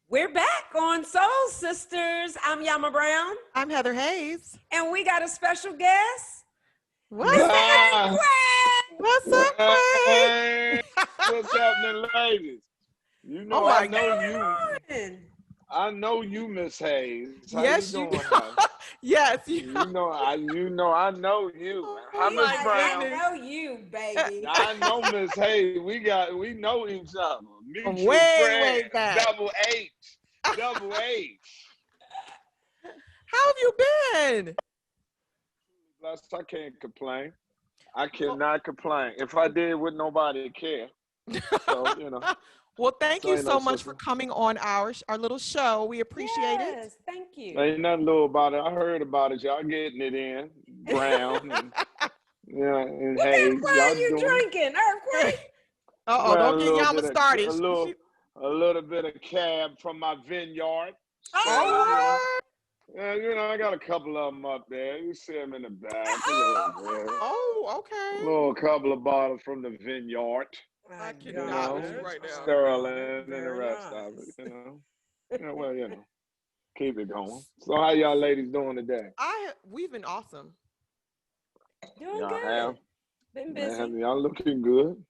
We're back on Soul Sisters. I'm Yamma Brown, I'm Heather Hayes. and we got a special guest, What's Mr. up? Earthquake. What's up, Hey, Quay? what's happening, ladies? You Oh know, my What's going on? I know you, Miss Hayes. How you Yes, you doing, do. honey? Yes, I know you. Oh Hi, He's Miss my like, I Brown. goodness. know you, baby. I know Miss Hayes. We know each other. From Mutual way friends. back. Double H. Double H. How have you been? Blessed, I can't complain. I Well, cannot complain. If I did, would nobody care? So, well, thank so you ain't no so much for sister. coming on our little show. We appreciate it. Yes, thank you. Ain't nothing little about it. I heard about it. Y'all getting it in. Brown and and What kind of Hayes. wine Y'all you doing it. drinking, Earthquake? Uh-oh, Well, don't get Yama started. a little bit of cab from my vineyard. So, Oh, I got a couple of them up there. You see them in the back a little Oh, bit. oh, A okay. little couple of bottles from the vineyard. my I You cannot with you know, God. right now. Sterling and the Very rest of it. nice. Well, keep it going. So, how y'all ladies doing today? We've been awesome. Doing Y'all good. have, Been busy. man, y'all looking good.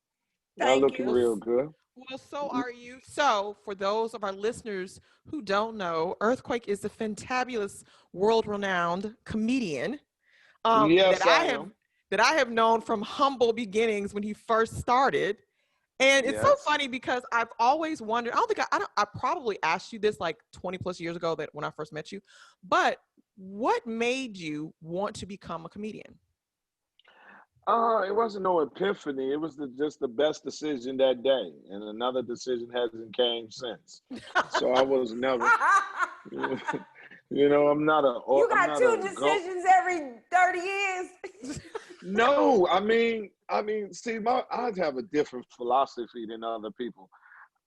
Y'all Thank looking you. Well, real good. Well, so are you. So, for those of our listeners who don't know, Earthquake is a fantabulous, world-renowned comedian that Yes, I I have am. known from humble beginnings when he first started. And it's so Yes. funny because I've always wondered. I don't think I probably asked you this like 20 plus years ago that when I first met you, but what made you want to become a comedian? It wasn't no epiphany. It was just the best decision that day, and another decision hasn't came since. So I was never, I'm not a, You I'm got not two a go. decisions every 30 years. No, see, I have a different philosophy than other people.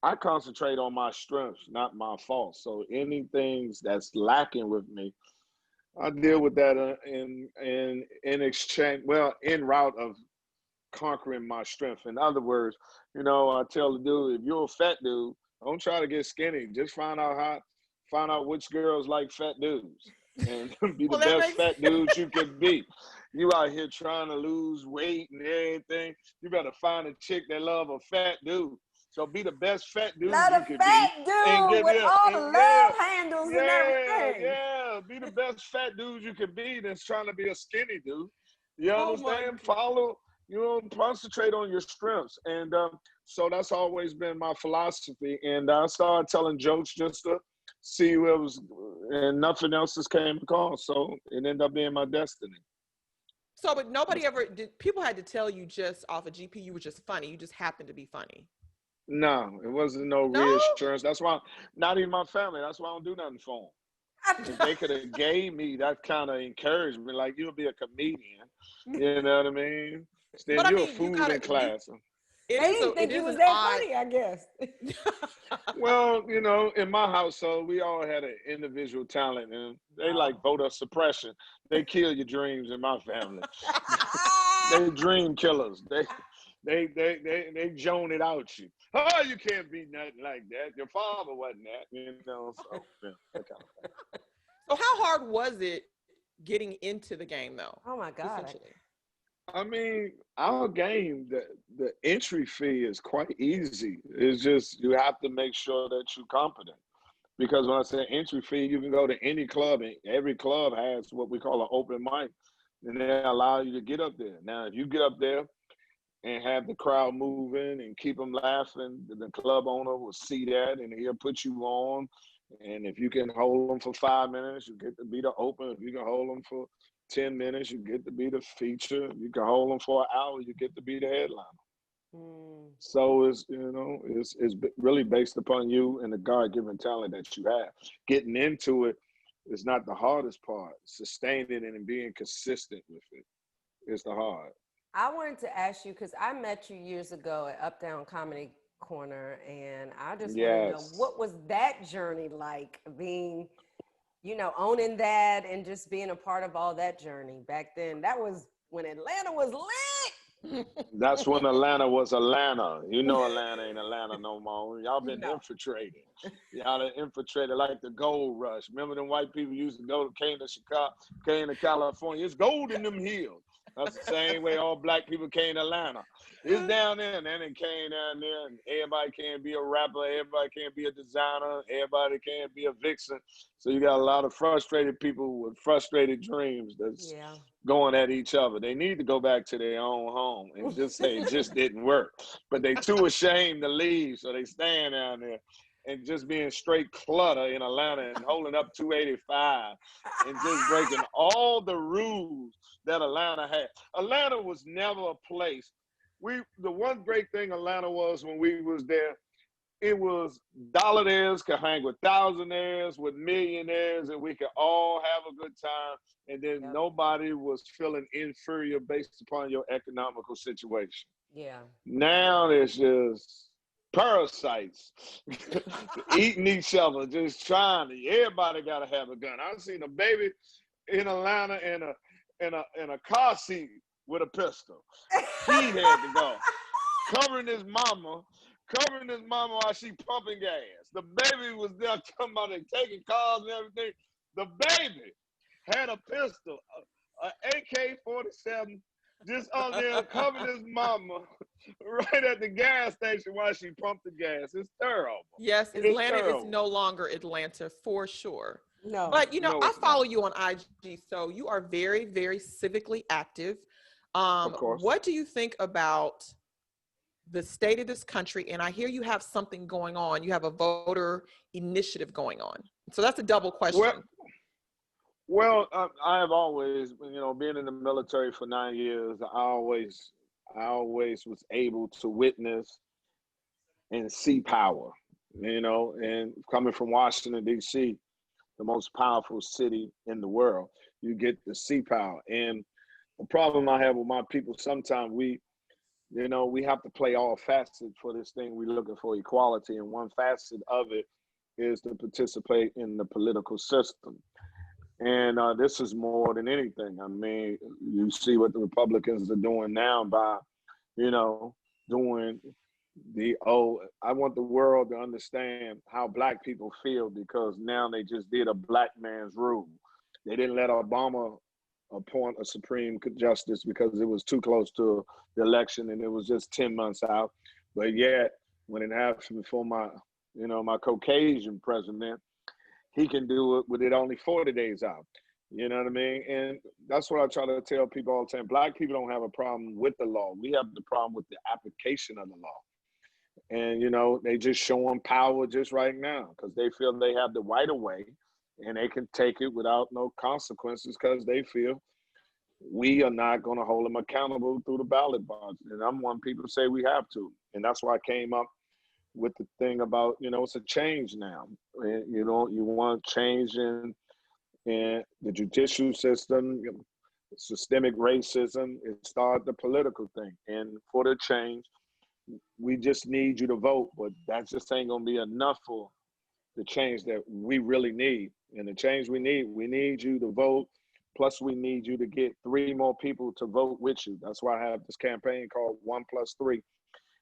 I concentrate on my strengths, not my faults. So anything that's lacking with me, I deal with that in exchange. Well, en route of conquering my strength. In other words, I tell the dude, if you're a fat dude, don't try to get skinny. Just find out which girls like fat dudes, and be the Well, that best makes fat dudes you can be. You out here trying to lose weight and everything. You better find a chick that love a fat dude. So be the best fat dude Not you a can be, fat and dude get with there. all the And yeah, love handles and yeah, everything. yeah. Be the best fat dude you can be that's trying to be a skinny dude. You oh my understand? Concentrate on your strengths. And so that's always been my philosophy. And I started telling jokes just to see where it was, and nothing else just came across. So it ended up being my destiny. So, but nobody ever did. People had to tell you just off a GP you were just funny. You just happened to be funny. No, it wasn't no No. reassurance. That's why, not even my family. That's why I don't do nothing for them. If they could have gave me that kind of encouragement, like you'll be a comedian, you know what I mean? Then But I you're a mean, you fool gotta in you. class. It They is didn't think it you is was an that odd. funny, I guess. Well, in my household, we all had an individual talent, and they like Oh. voter suppression. They kill your dreams in my family. They dream killers. They zone it out you. Oh, you can't be nothing like that. Your father wasn't that. So yeah, that kind of thing. So how hard was it getting into the game though? Oh my God. Essentially. I mean, our game, the entry fee is quite easy. It's just you have to make sure that you're competent. Because when I say entry fee, you can go to any club, and every club has what we call an open mic, and they allow you to get up there. Now, if you get up there and have the crowd moving and keep them laughing, the club owner will see that and he'll put you on. And if you can hold them for 5 minutes, you get to be the open. If you can hold them for 10 minutes, you get to be the feature. You can hold them for an hour, you get to be the headliner. Mm. So it's really based upon you and the God-given talent that you have. Getting into it is not the hardest part. Sustaining it and being consistent with it is the hard. I wanted to ask you because I met you years ago at Uptown Comedy Corner, and I just want to know Yes. what was that journey like being, owning that and just being a part of all that journey back then. That was when Atlanta was lit. That's when Atlanta was Atlanta. You know Atlanta ain't Atlanta no more. Y'all been No. infiltrated. Y'all done infiltrated like the gold rush. Remember them white people used to go to came to Chicago, came to California. It's gold in them hills. That's the same way all black people came to Atlanta. It's down there, and then it came down there, and everybody can't be a rapper, everybody can't be a designer, everybody can't be a vixen. So you got a lot of frustrated people with frustrated dreams that's Yeah. going at each other. They need to go back to their own home and just say it just didn't work. But they too ashamed to leave, so they stand down there and just being straight clutter in Atlanta and holding up 285 and just breaking all the rules that Atlanta had. Atlanta was never a place. The one great thing Atlanta was when we was there, it was dollaraires could hang with thousandaires, with millionaires, and we could all have a good time. And then Yep. nobody was feeling inferior based upon your economical situation. Yeah. Now there's just parasites eating each other, just trying to. Everybody got to have a gun. I seen a baby in Atlanta in a car seat with a pistol. He had to go, covering his mama while she pumping gas. The baby was there talking about it, taking cars and everything. The baby had a pistol, a AK-47, just out there covering his mama right at the gas station while she pumped the gas. It's terrible. Yes, It's Atlanta is terrible. no longer Atlanta for sure. No. But No, I it's not. follow you on IG, so you are very, very civically active. Of course. What do you think about the state of this country? And I hear you have something going on. You have a voter initiative going on. So that's a double Well, question. I have always, being in the military for 9 years, I always was able to witness and see power, and coming from Washington, D.C., the most powerful city in the world, you get to see power. And the problem I have with my people, sometimes we have to play all facets for this thing. We're looking for equality. And one facet of it is to participate in the political system. And this is more than anything. I mean, you see what the Republicans are doing now by, doing I want the world to understand how black people feel, because now they just did a black man's rule. They didn't let Obama appoint a Supreme Justice because it was too close to the election and it was just 10 months out. But yet, when it happened before my Caucasian president, he can do it with it only 40 days out. You know what I mean? And that's what I try to tell people all the time. Black people don't have a problem with the law. We have the problem with the application of the law. And, they just showing power just right now because they feel they have the right of way and they can take it without no consequences because they feel we are not going to hold them accountable through the ballot box. And I'm one people say we have to. And that's why I came up with the thing about, it's a change now. And, you want change in the judicial system, systemic racism. It started the political thing. And for the change, we just need you to vote, but that just ain't gonna be enough for the change that we really need. And the change we need you to vote. Plus, we need you to get 3 more people to vote with you. That's why I have this campaign called 1+3.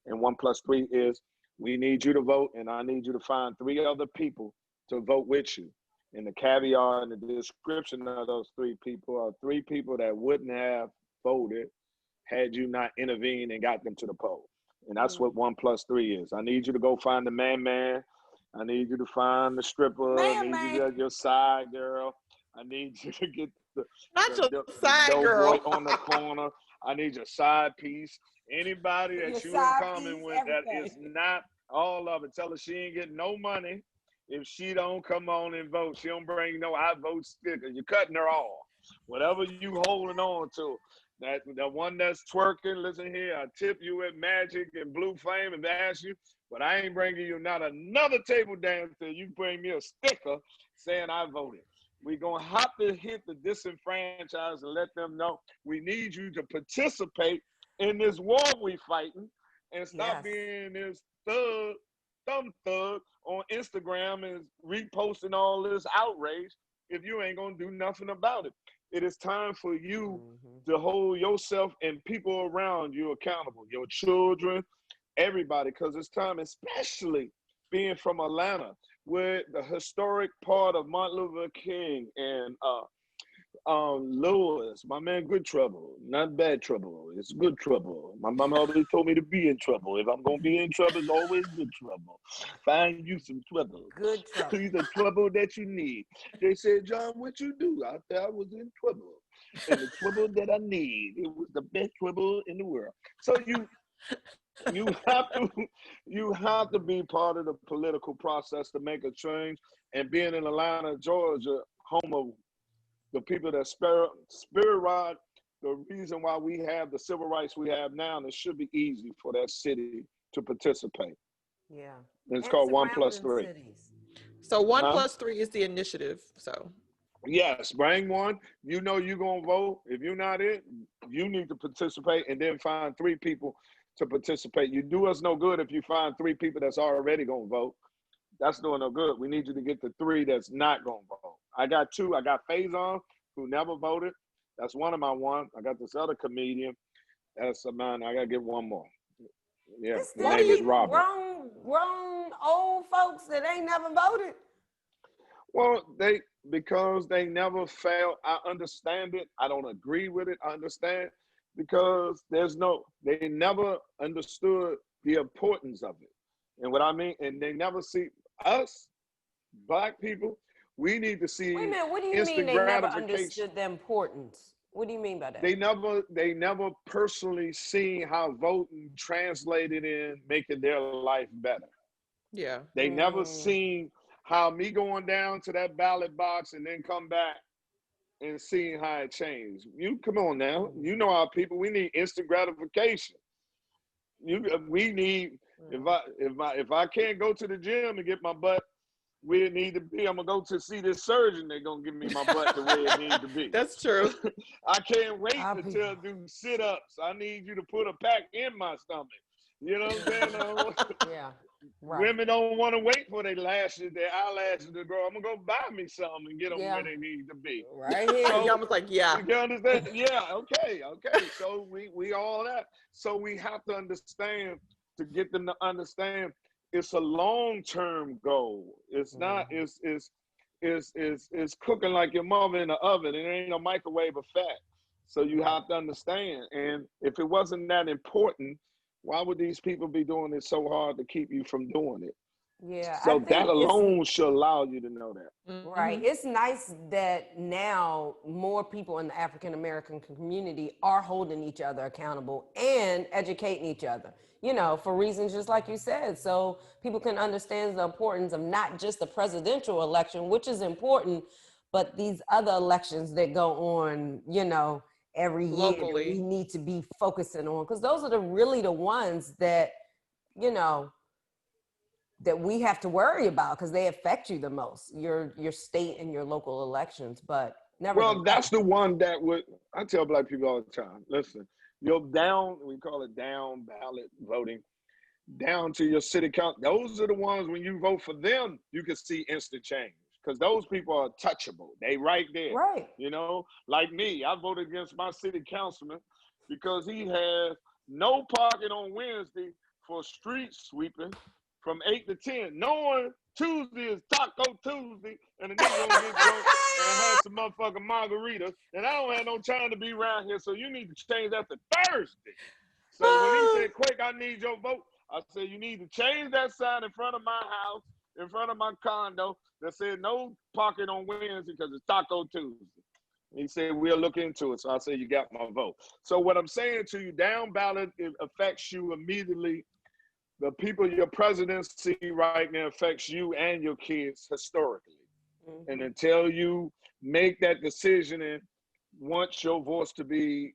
And 1+3 is we need you to vote, and I need you to find 3 other people to vote with you. And the caveat and the description of those 3 people are 3 people that wouldn't have voted had you not intervened and got them to the poll. And that's what 1+3 is. I need you to go find the man. I need you to find the stripper. I need you to get your side girl. I need you to get Not your the side dough boy girl. on the corner. I need your side piece. Anybody Your that you in side common piece, with that is everything. not all of it. Tell her she ain't getting no money if she don't come on and vote. She don't bring no I vote sticker. You're cutting her off. Whatever you holding on to. That the one that's twerking, listen here, I tip you at Magic and Blue Flame and ask you, but I ain't bringing you not another table dance till you bring me a sticker saying I voted. We're going to have to hit the disenfranchised and let them know we need you to participate in this war we fighting and stop Yes. being this thumb thug on Instagram and reposting all this outrage if you ain't going to do nothing about it. It is time for you to hold yourself and people around you accountable, your children, everybody, because it's time, especially being from Atlanta, where the historic part of Martin Luther King and Lewis, my man, good trouble, not bad trouble. It's good trouble. My mom always told me to be in trouble. If I'm gonna be in trouble, it's always good trouble. Find you some trouble. Good trouble. These are trouble that you need. They said, John, what you do? I said I was in trouble. And the trouble that I need, it was the best trouble in the world. So you have to be part of the political process to make a change. And being in Atlanta, Georgia, home of the people that spirit ride, the reason why we have the civil rights we have now, and it should be easy for that city to participate. Yeah. And it's called 1+3. Cities. So 1+3 is the initiative. So yes, bring one. You know you're gonna vote. If you're not in, you need to participate and then find 3 people to participate. You do us no good if you find 3 people that's already gonna vote. That's doing no good. We need you to get the 3 that's not gonna vote. I got 2. I got Faison, who never voted. That's one of my one. I got this other comedian. That's a man. I gotta get one more. Yeah, his name is Robert. Grown old folks that ain't never voted. Well, because they never failed. I understand it. I don't agree with it. I understand because they never understood the importance of it. And what I mean, and they never see us, Black people, we need to see Wait a minute, what do you mean they never understood the importance? What do you mean by that? They never personally seen how voting translated in making their life better. yeah. They never seen how me going down to that ballot box and then come back and seeing how it changed. You come on now. You know our people, we need instant gratification. We need if I can't go to the gym and get my butt where it need to be, I'm gonna go to see this surgeon. They're gonna give me my butt the way it needs to be. That's true. I can't wait until I do sit-ups. I need you to put a pack in my stomach. You know what I'm saying? Yeah. Right. Women don't want to wait for their eyelashes to grow. I'm gonna go buy me some and get them where they need to be. Right here. So, Yamma's like, yeah. You understand? Yeah. Okay. So we all that. So we have to understand to get them to understand. It's a long-term goal. It's not. It's cooking like your mother in the oven. It ain't a microwave of fat. So you have to understand. And if it wasn't that important, why would these people be doing it so hard to keep you from doing it? Yeah. So that alone should allow you to know that. Right. It's nice that now more people in the African American community are holding each other accountable and educating each other, you know, for reasons just like you said. So people can understand the importance of not just the presidential election, which is important, but these other elections that go on, you know, every year locally. that we need to be focusing on, because those are really the ones that, you know, that we have to worry about because they affect you the most, your state and your local elections. But never. Well, that's the one that I tell Black people all the time, listen, we call it down ballot voting, down to your city council. Those are the ones when you vote for them, you can see instant change because those people are touchable. They right there. Right. You know, like me, I voted against my city councilman because he has no parking on Wednesday for street sweeping from 8 to 10, knowing Tuesday is Taco Tuesday, and the nigga gonna get drunk and have some motherfucking margaritas, and I don't have no time to be around here, so you need to change that to Thursday. So when he said, Quick, I need your vote, I said, you need to change that sign in front of my house, in front of my condo, that said no parking on Wednesday because it's Taco Tuesday. He said, we'll look into it. So I said, you got my vote. So what I'm saying to you, down ballot, it affects you immediately. The people your presidency right now affects you and your kids historically. And until you make that decision and want your voice to be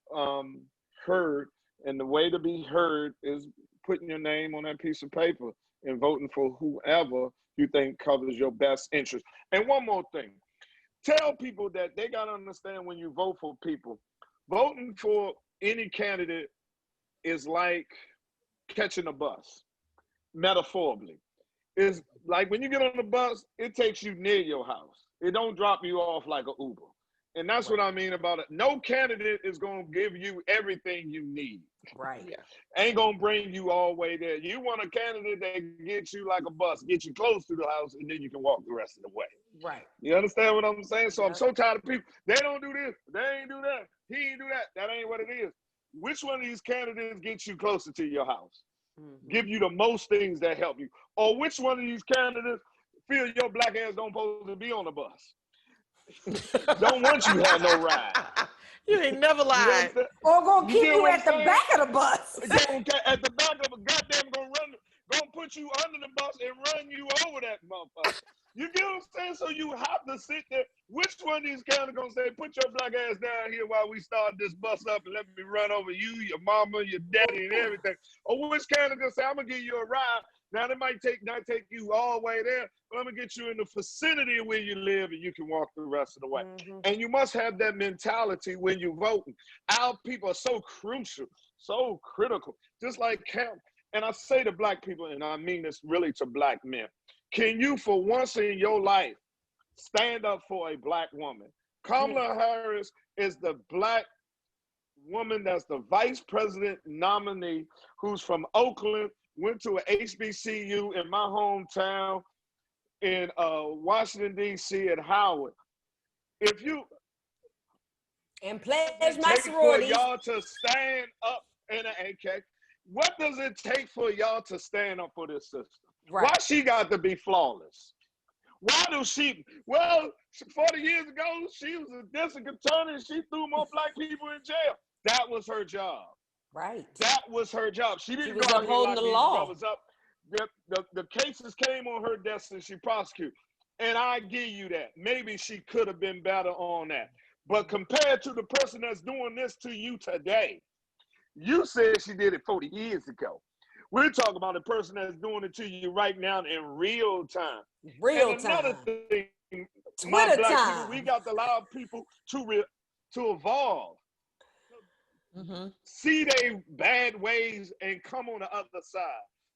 heard, and the way to be heard is putting your name on that piece of paper and voting for whoever you think covers your best interest. And one more thing, tell people that they got to understand when you vote for people, voting for any candidate is like catching a bus. Metaphorically, is like when you get on the bus, it takes you near your house. It don't drop you off like an Uber. And that's what I mean about it. No candidate is going to give you everything you need. Right. Yeah. Ain't going to bring you all the way there. You want a candidate that gets you like a bus, get you close to the house, and then you can walk the rest of the way. Right. You understand what I'm saying? So I'm Yep. so tired of people. They don't do this. They ain't do that. He ain't do that. That ain't what it is. Which one of these candidates gets you closer to your house? Give you the most things that help you? Or which one of these candidates feel your black ass don't supposed to be on the bus? Don't want you to have no ride. You ain't never You lied. understand? Or gonna You keep get you what at the I'm saying? back of the bus. At the back of a goddamn gonna put you under the bus and run you over that motherfucker. You get what I'm saying? So you have to sit there. Which one of these candidates gonna say, put your black ass down here while we start this bus up and let me run over you, your mama, your daddy, and everything? Or which candidate gonna say, I'm gonna give you a ride. Now they might not take you all the way there, but I'm gonna get you in the vicinity of where you live and you can walk the rest of the way. And you must have that mentality when you're voting. Our people are so crucial, so critical. Just like Camp. And I say to black people, and I mean this really to black men, can you for once in your life stand up for a black woman? Kamala Harris is the black woman that's the vice president nominee who's from Oakland, went to a HBCU in my hometown in Washington, D.C. at Howard. If you And pledge my take for sororities. y'all to stand up in an AK, what does it take for y'all to stand up for this system? Right. Why she got to be flawless? Why do she? Well, 40 years ago, she was a district attorney and she threw more black people in jail. That was her job. Right. That was her job. She didn't was go out here upholding like the these law. brothers up. The cases came on her desk and she prosecuted. And I give you that. Maybe she could have been better on that. But compared to the person that's doing this to you today, you said she did it 40 years ago. We're talking about a person that's doing it to you right now in real time. Real And another time. thing, my Twitter black time. people, we got to allow people to evolve, see their bad ways, and come on the other side.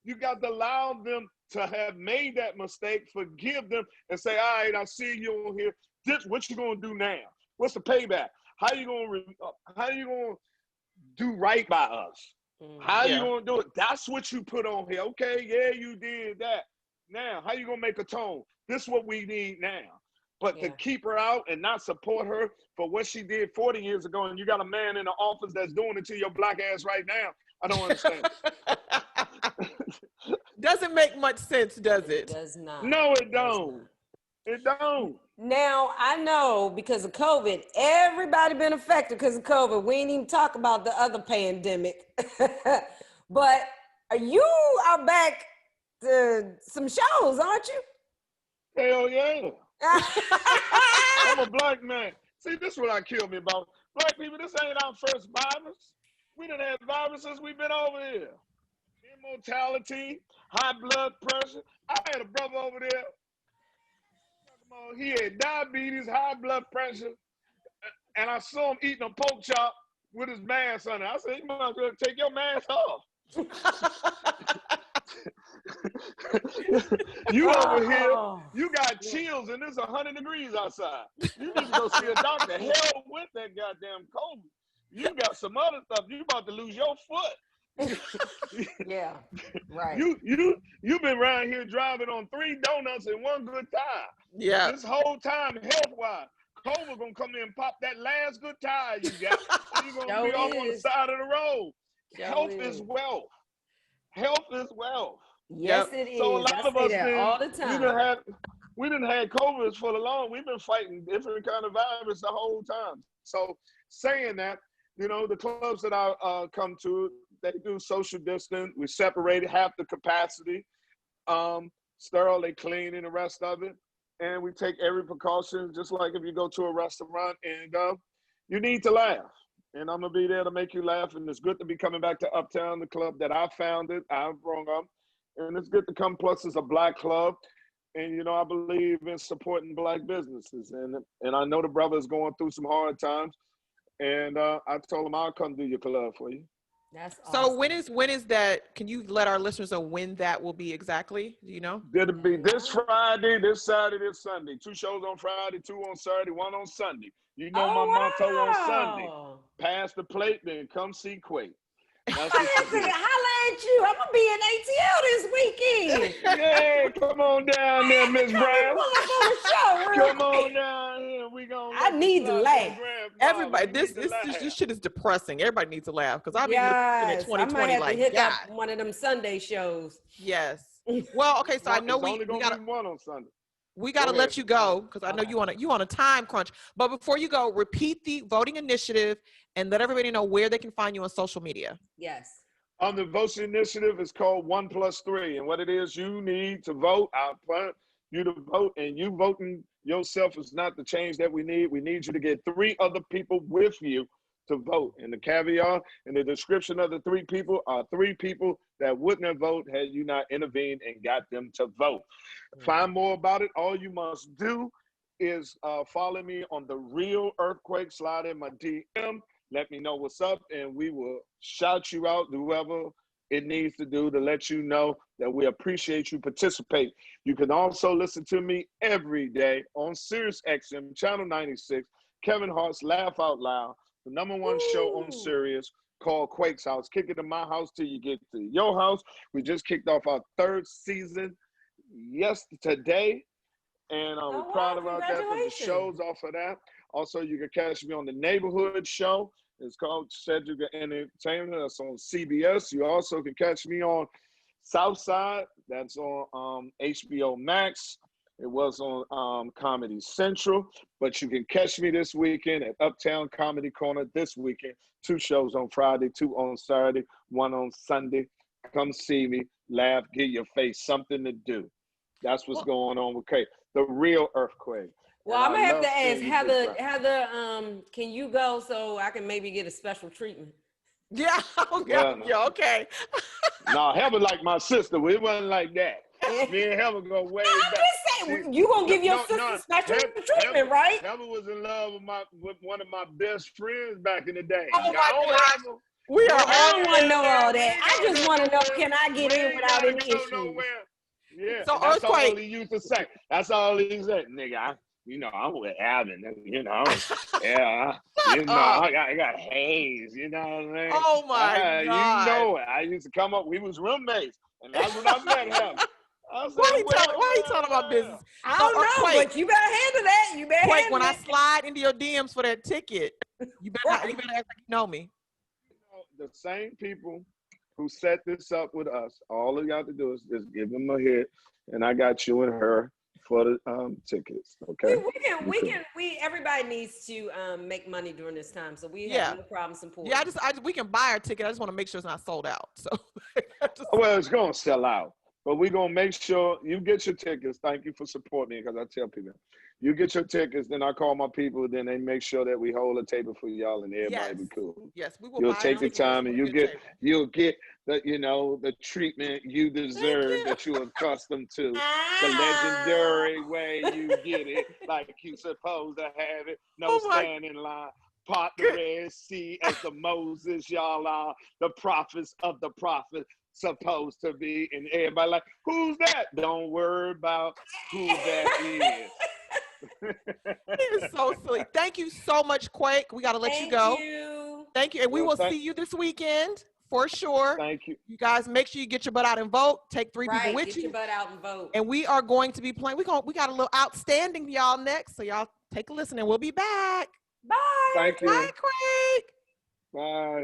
You got to allow them to have made that mistake, forgive them, and say, all right, I see you on here. What you gonna do now? What's the payback? How you gonna do right by us? How you gonna do it? That's what you put on here. Okay, yeah, you did that. Now, how you gonna make a tone? This is what we need now. But to keep her out and not support her for what she did 40 years ago, and you got a man in the office that's doing it to your black ass right now, I don't understand. Doesn't make much sense, does it? It does not. No, it don't. It don't. Now, I know because of COVID, everybody been affected because of COVID. We ain't even talk about the other pandemic. But you are back to some shows, aren't you? Hell yeah. I'm a black man. See, this is what I kill me about. Black people, this ain't our first virus. We done had viruses, we've been over here. Immortality, high blood pressure. I had a brother over there. He had diabetes, high blood pressure, and I saw him eating a pork chop with his mask on it. I said, you might as well take your mask off. You over here, you got chills and it's 100 degrees outside. You need to go see a doctor. Hell with that goddamn COVID. You got some other stuff. You about to lose your foot. Yeah, right. You've been around here driving on 3 donuts and 1 good tire. Yeah. This whole time, health-wise, COVID gonna come in and pop that last good tire you got. You're gonna be off on the side of the road. Health is wealth. Health is wealth. Yes, it is. So a lot of us all the time. we didn't have COVID for the long. We've been fighting different kind of virus the whole time. So saying that, you know, the clubs that I come to, they do social distance. We separated half the capacity, sterile, they clean, and the rest of it. And we take every precaution, just like if you go to a restaurant and you need to laugh. And I'm going to be there to make you laugh. And it's good to be coming back to Uptown, the club that I founded, I've grown up. And it's good to come, plus it's a black club. And, you know, I believe in supporting black businesses. And I know the brother is going through some hard times. And I told him I'll come do your club for you. That's So awesome. when is that? Can you let our listeners know when that will be exactly? Do you know? It'll be this Friday, this Saturday, this Sunday. 2 shows on Friday, 2 on Saturday, 1 on Sunday. You know my motto on Sunday: Oh, wow. pass the plate, then come see Quake. That's what you Listen, do. holla at you. I'm gonna be in ATL this weekend. Yeah, come on down I there, have to Miss come and Brown. pull up on the show real Come on quick. down here. We gonna I let you need to slide to the laugh. grand finale. Everybody, You this need to this this, laugh. this shit is depressing. Everybody needs to laugh because I'll be looking at Yes, I might 2020 have to like, hit God, up one of them Sunday shows. yes. Well, okay, so I know It's only we gonna gotta be 1 on Sunday. we Go gotta ahead. let you go because I know Okay. you on a time crunch. But before you go, repeat the voting initiative and let everybody know where they can find you on social media. Yes. On the voting initiative, it's called 1+3. And what it is, you need to vote. I want you to vote, and you voting yourself is not the change that we need. We need you to get 3 other people with you to vote. And the caveat in the description of the 3 people are 3 people that wouldn't have voted had you not intervened and got them to vote. Find more about it. All you must do is follow me on the Real Earthquake. Slide in my DM. Let me know what's up, and we will shout you out, do whatever it needs to do to let you know that we appreciate you participate. You can also listen to me every day on Sirius XM, Channel 96, Kevin Hart's Laugh Out Loud, the #1 show on Ooh. Sirius called Quake's House. Kick it to my house till you get to your house. We just kicked off our 3rd season today, and Oh, we're wow, proud about that. But the congratulations. show's off of that. Also, you can catch me on the Neighborhood Show. It's called Cedric Entertainment. That's on CBS. You also can catch me on Southside. That's on HBO Max. It was on Comedy Central. But you can catch me this weekend at Uptown Comedy Corner this weekend. 2 shows on Friday, 2 on Saturday, 1 on Sunday. Come see me, laugh, give your face something to do. That's what's going on with Kate, the Real Earthquake. Well, And I'm I gonna have to love ask seeing you, Big Brown. Heather, can you go so I can maybe get a special treatment? Yeah, Well, no. yeah, okay. No, Heaven like my sister. It wasn't like that. Yeah. Me and Heaven go way I'm back. just saying, you gonna give your sister special treatment, right? Heaven was in love with one of my best friends back in the day. Oh my Y'all God, Heaven. we Go are ahead, I all don't want to know all We that. ain't I gotta just go want to know, nowhere. can I get We in ain't without gotta any go issues? nowhere. Yeah, so and that's all Earthquake. he used to say. That's all he said, nigga. I'm with Alvin. Shut up. I got Hayes. You know what I mean? Oh my You God. know it. I used to come up. We was roommates, and that's when I met him. I said, Why he telling about business? I So don't know, Quake, but you better handle that. You better Quake, when handle I it. slide into your DMs for that ticket, you better Right. act like you know me. The same people who set this up with us, all you have to do is just give them a hit, and I got you and her for the tickets. Okay. Everybody needs to make money during this time, so we Yeah. have no problem supporting. Yeah, we can buy our ticket. I just want to make sure it's not sold out. So Well, it's gonna sell out, but we're gonna make sure you get your tickets. Thank you for supporting me, because I tell people, you get your tickets, then I call my people, then they make sure that we hold a table for y'all, and everybody yes, be cool. yes, we will You'll buy take the tickets time, and for a good table. you'll get the treatment you Thank deserve, you. that you're accustomed to. The Ah. legendary way you get it, like you supposed to have it. No Oh my standing line. Part the good. Red Sea as the Moses, y'all are the prophets of the prophet supposed to be. And everybody like, who's that? Don't worry about who that is. It is so silly. Thank you so much, Quake. We got to let you Thank go. you. Thank you. And we Well, will see you this weekend for sure. thank you. You guys make sure you get your butt out and vote. Take 3 people Right, with get you. your butt out and vote. And we are going to be playing. We got a little outstanding for y'all next. So y'all take a listen and we'll be back. Bye. Thank you. Bye, Craig. Bye.